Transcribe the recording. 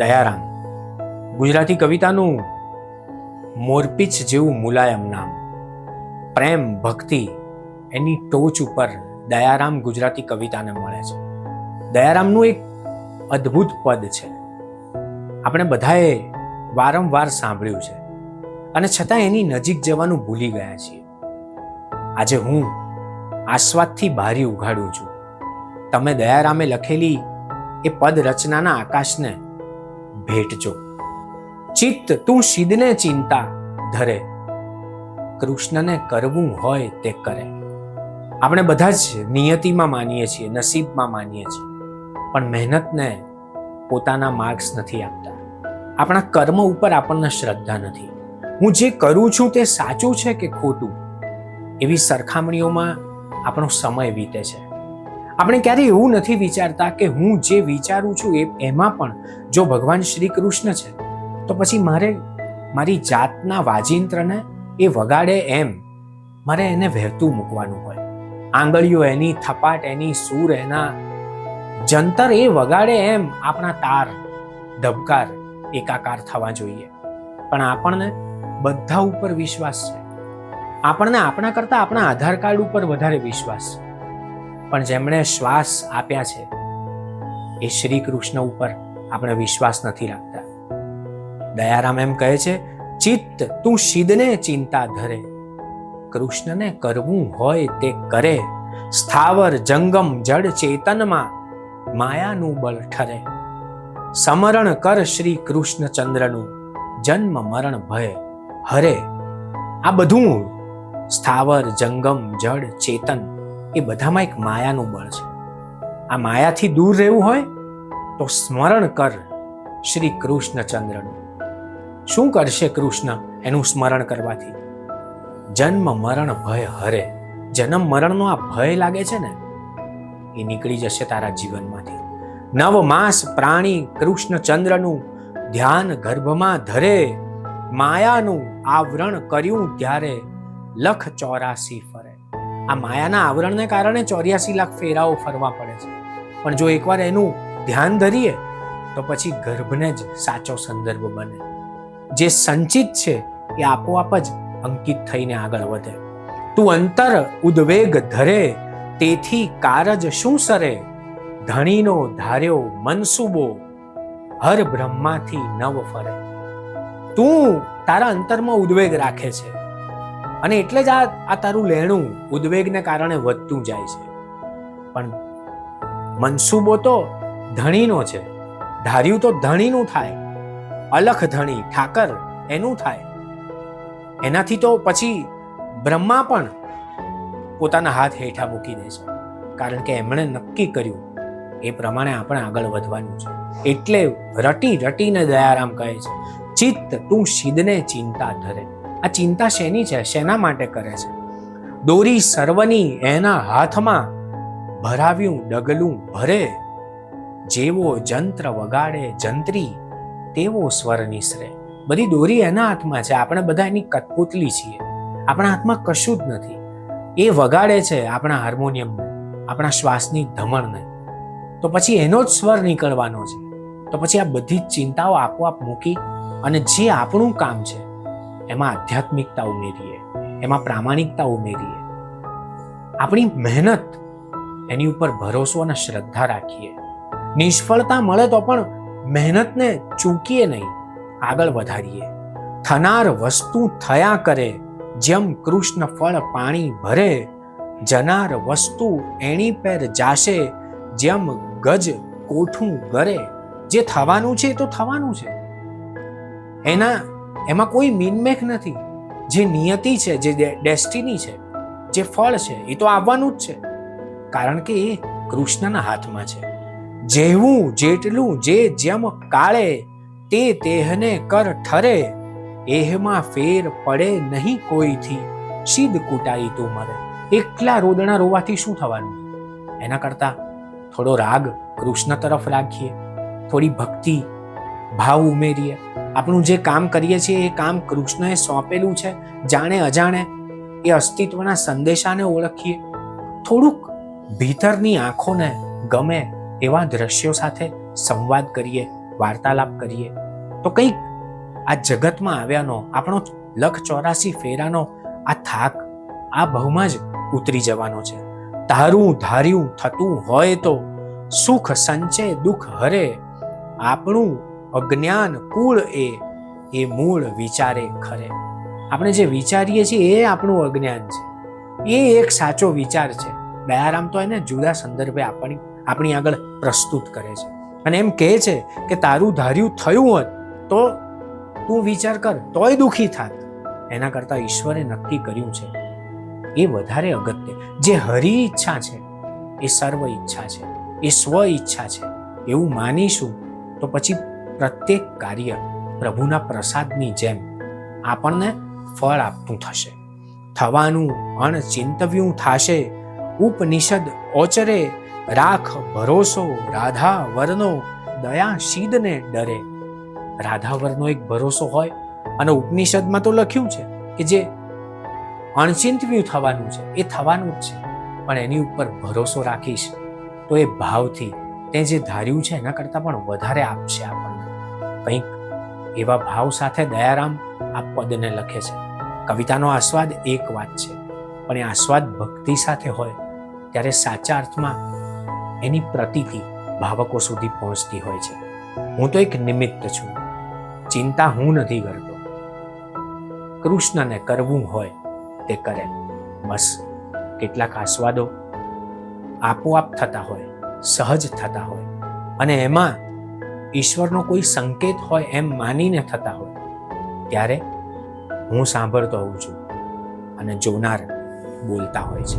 દયારામ ગુજરાતી કવિતાનું મોરપીંછ જેવું મુલાયમ નામ. પ્રેમ ભક્તિ એની ટોચ ઉપર દયારામ ગુજરાતી કવિતાને મળે છે. દયારામનું એક અદ્ભુત પદ છે, આપણે બધાએ વારંવાર સાંભળ્યું છે અને છતાં એની નજીક જવાનું ભૂલી ગયા છીએ. આજે હું આસ્વાદથી બારી ઉઘાડું છું. તમે દયારામે લખેલી એ પદ રચનાના આકાશને ભેટજો. ચિત્ત તું શીદને ચિંતા ધરે, કૃષ્ણને કરવું હોય તે કરે. આપણે બધા જ નિયતિમાં માનીએ છીએ, નસીબમાં માનીએ છીએ, પણ મહેનતને પોતાના માર્ક્સ નથી આપતા. આપણા કર્મ ઉપર આપણને શ્રદ્ધા નથી. હું જે કરું છું તે સાચું છે કે ખોટું, એવી સરખામણીઓમાં આપણો સમય વીતે છે. આપણે ક્યારેય એવું નથી વિચારતા કે હું જે વિચારું છું એમાં પણ જો ભગવાન શ્રી કૃષ્ણ છે તો પછી મારે મારી જાતના વાજિંત્રને એ વગાડે એમ મારે એને વહેતું મૂકવાનું હોય. આંગળીઓ એની, થપાટ એની, સૂર એના, જંતર એ વગાડે એમ આપણા તાર ધબકાર એકાકાર થવા જોઈએ. પણ આપણને બધા ઉપર વિશ્વાસ છે. આપણને આપણા કરતા આપણા આધાર કાર્ડ ઉપર વધારે વિશ્વાસ છે. પણ જેમણે શ્વાસ આપ્યા છે એ શ્રી કૃષ્ણ ઉપર આપણે વિશ્વાસ નથી રાખતા. દયારામ એમ કહે છે, ચિત્ત તું શીદને ચિંતા ધરે, કૃષ્ણને કરવું હોય તે કરે. સ્થાવર જંગમ જડ ચેતનમાં માયાનું બળ ઠરે. સમરણ કર શ્રી કૃષ્ણચંદ્રનું, જન્મ મરણ ભય હરે. આ બધું સ્થાવર જંગમ જડ ચેતન એ બધામાં એક માયાનું બળ છે. આ માયાથી દૂર રહેવું હોય તો સ્મરણ કર શ્રી કૃષ્ણચંદ્રનું. શું કરશે કૃષ્ણ એનું સ્મરણ કરવાથી? જન્મ મરણ ભય હરે. જન્મ મરણનો આ ભય લાગે છે ને, એ નીકળી જશે તારા જીવનમાંથી. નવ માસ પ્રાણી કૃષ્ણચંદ્રનું ધ્યાન ગર્ભમાં ધરે. માયાનું આવરણ કર્યું ત્યારે 184 ફરે. આ માયાના આવરણને કારણે 84 લાખ ફેરાઓ ફરવા પડે છે. પણ જો એકવાર એનું ધ્યાન ધરીએ તો પછી ગર્ભને જ સાચો સંદર્ભ બને. જે સંચિત છે એ આપોઆપ જ અંકિત થઈને આગળ વધે. તું અંતર ઉદ્વેગ ધરે, તેથી કારજ શું સરે. ધણીનો ધાર્યો મનસુબો, હર બ્રહ્માથી નવ ફરે. તું તારા અંતરમાં ઉદ્વેગ રાખે છે અને એટલે જ આ તારું લેણું ઉદ્વેગને કારણે વધતું જાય છે. પણ મનસુબો તો ધણીનો છે, ધાર્યું તો ધણીનું થાય. અલખ ધણી ઠાકર એનું થાય. એનાથી તો પછી બ્રહ્મા પણ પોતાના હાથ હેઠા મૂકી દે છે, કારણ કે એમણે નક્કી કર્યું એ પ્રમાણે આપણે આગળ વધવાનું છે. એટલે રટી રટીને દયારામ કહે છે, ચિત્ત તું શીદને ચિંતા ધરે. આ ચિંતા શેની છે, શેના માટે કરે છે? દોરી સર્વની એના હાથમાં, ભરાવ્યું ડગલું ભરે. જેવો જંત્ર વગાડે જંત્રી, તેવો સ્વર નિસરે. બધી દોરી એના હાથમાં છે, આપણે બધા એની કઠપુતલી છીએ. આપણા હાથમાં કશું જ નથી. એ વગાડે છે આપણા હાર્મોનિયમને, આપણા શ્વાસની ધમણને, તો પછી એનો જ સ્વર નીકળવાનો છે. તો પછી આ બધી જ ચિંતાઓ આપોઆપ મૂકી અને જે આપણું કામ છે એમાં આધ્યાત્મિકતા ઉમેરીએ, એમાં પ્રામાણિકતા ઉમેરીએ, આપણી મહેનત એની ઉપર ભરોસો અને શ્રદ્ધા રાખીએ. નિષ્ફળતા મળે તો પણ મહેનતને ચૂકીએ નહીં, આગળ વધારીએ. થનાર વસ્તુ થયા કરે, જેમ કૃષ્ણ ફળ પાણી ભરે. જનાર વસ્તુ એની પેર જાશે, જેમ ગજ કોઠું ગરે. જે થવાનું છે એ તો થવાનું છે, એમાં કોઈ મીનમેખ નથી. જે નિયતિ છે, જે ડેસ્ટિની છે, જે ફળ છે એ તો આવવાનું જ છે, કારણ કે એ કૃષ્ણના હાથમાં છે. જેવું જેટલું જે જેમ કાળે, તે તેહને કર ઠરે. એહમાં ફેર પડે નહીં કોઈથી, શીદ કૂટાઈ તું મરે. એકલા રોદણા રોવાથી શું થવાનું? એના કરતા થોડો રાગ કૃષ્ણ તરફ રાખીએ, થોડી ભક્તિ ભાવ ઉમેરીએ. આપણું જે કામ કરીએ છીએ એ કામ કૃષ્ણએ સોંપેલું છે, જાણે અજાણે એ અસ્તિત્વના સંદેશાને ઓળખીએ. થોડુંક ભીતરની આંખોને ગમે એવા દ્રશ્યો સાથે સંવાદ કરીએ, વાર્તાલાપ કરીએ તો કંઈક આ જગતમાં આવ્યાનો, આપણો 184 ફેરાનો આ થાક આ ભવમાં જ ઉતરી જવાનો છે. તારું ધાર્યું થતું હોય તો સુખ સંચે દુઃખ હરે, આપણું અજ્ઞાન કુળ એ મૂળ વિચારે ખરે. આપણે જે વિચારીએ છીએ એ આપણું અજ્ઞાન છે, એ એક સાચો વિચાર છે. દયારામ તો એને જુદા સંદર્ભે આપણી આગળ પ્રસ્તુત કરે છે અને એમ કહે છે કે તારું ધાર્યું થયું હોત તો તું વિચાર કર, તોય દુઃખી થાત. એના કરતા ઈશ્વરે નક્કી કર્યું છે એ વધારે અગત્ય. જે હરિ ઈચ્છા છે એ સર્વ ઈચ્છા છે, એ સ્વ ઈચ્છા છે એવું માનીશું તો પછી પ્રત્યેક કાર્ય પ્રભુના પ્રસાદની જેમ આપણને ફળ આપતું થશે. થવાનું અણચિંતવ્યું થાશે, ઉપનિષદ ઓચરે, રાખ ભરોસો રાધા વરનો, દયા શીદને ડરે. રાધા વરનો એક ભરોસો હોય અને ઉપનિષદમાં તો લખ્યું છે કે જે અણચિંતવ્યું થવાનું છે એ થવાનું જ છે, પણ એની ઉપર ભરોસો રાખીશ તો એ ભાવથી તે જે ધાર્યું છે એના કરતાં પણ વધારે આપશે આપણને. કંઈક એવા ભાવ સાથે દયારામ આ પદને લખે છે. કવિતાનો આસ્વાદ એક વાત છે, પણ એ આસ્વાદ ભક્તિ સાથે હોય ત્યારે સાચા અર્થમાં એની પ્રતીતિ ભાવકો સુધી પહોંચતી હોય છે. હું તો એક નિમિત્ત છું, ચિંતા હું નથી કરતો, કૃષ્ણને કરવું હોય તે કરે. બસ કેટલાક આસ્વાદો આપોઆપ થતા હોય, સહજ થતા હોય અને એમાં ઈશ્વરનો કોઈ સંકેત હોય એમ માનીને થતા હોય ત્યારે હું સાંભળતો હોઉં છું અને જોનાર બોલતા હોય છે.